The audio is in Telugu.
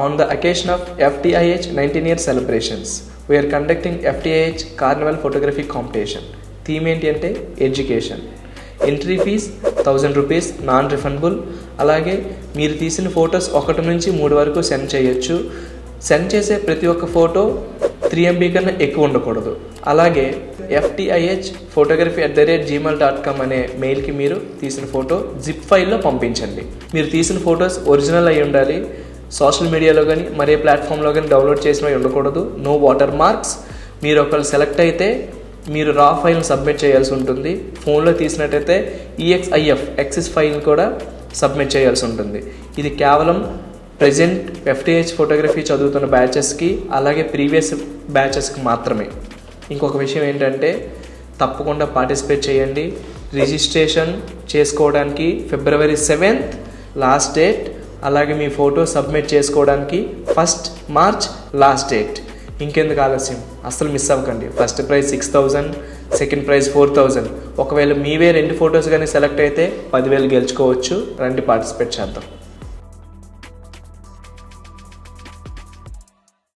On the occasion of FTIH 19-year celebrations, we are conducting FTIH Carnival Photography Competition. Theme ఏంటి అంటే education. Entry fee 1000 rupees, non refundable. అలాగే మీరు తీసిన ఫొటోస్ 1 నుంచి 3 వరకు సెండ్ చేయొచ్చు. సెండ్ చేసే ప్రతి ఒక్క ఫోటో 3 MB కన్నా ఎక్కువ ఉండకూడదు. అలాగే FTIHphotography@gmail.com అనే మెయిల్కి మీరు తీసిన ఫోటో జిప్ ఫైల్లో పంపించండి. మీరు తీసిన ఫొటోస్ ఒరిజినల్ అయి ఉండాలి. సోషల్ మీడియాలో కానీ మరే ప్లాట్ఫామ్లో కానీ డౌన్లోడ్ చేసినవి ఉండకూడదు. No water marks. మీరు ఒకళ్ళు సెలెక్ట్ అయితే మీరు రా ఫైల్ని సబ్మిట్ చేయాల్సి ఉంటుంది. ఫోన్లో తీసినట్టయితే EXIF ఎక్సిస్ ఫైల్ కూడా సబ్మిట్ చేయాల్సి ఉంటుంది. ఇది కేవలం ప్రజెంట్ FTIH ఫోటోగ్రఫీ చదువుతున్న బ్యాచెస్కి అలాగే ప్రీవియస్ బ్యాచెస్కి మాత్రమే. ఇంకొక విషయం ఏంటంటే తప్పకుండా పార్టిసిపేట్ చేయండి. రిజిస్ట్రేషన్ చేసుకోవడానికి February 7th లాస్ట్ డేట్. అలాగే మీ ఫోటో సబ్మిట్ చేసుకోవడానికి 1st March లాస్ట్ డేట్. ఇంకెందుకు ఆలస్యం, అస్సలు మిస్ అవ్వకండి. First prize 6000, second prize 4000. ఒకవేళ మీవే 2 ఫొటోస్ కానీ సెలెక్ట్ అయితే 10,000 గెలుచుకోవచ్చు. రండి, పార్టిసిపేట్ చేద్దాం.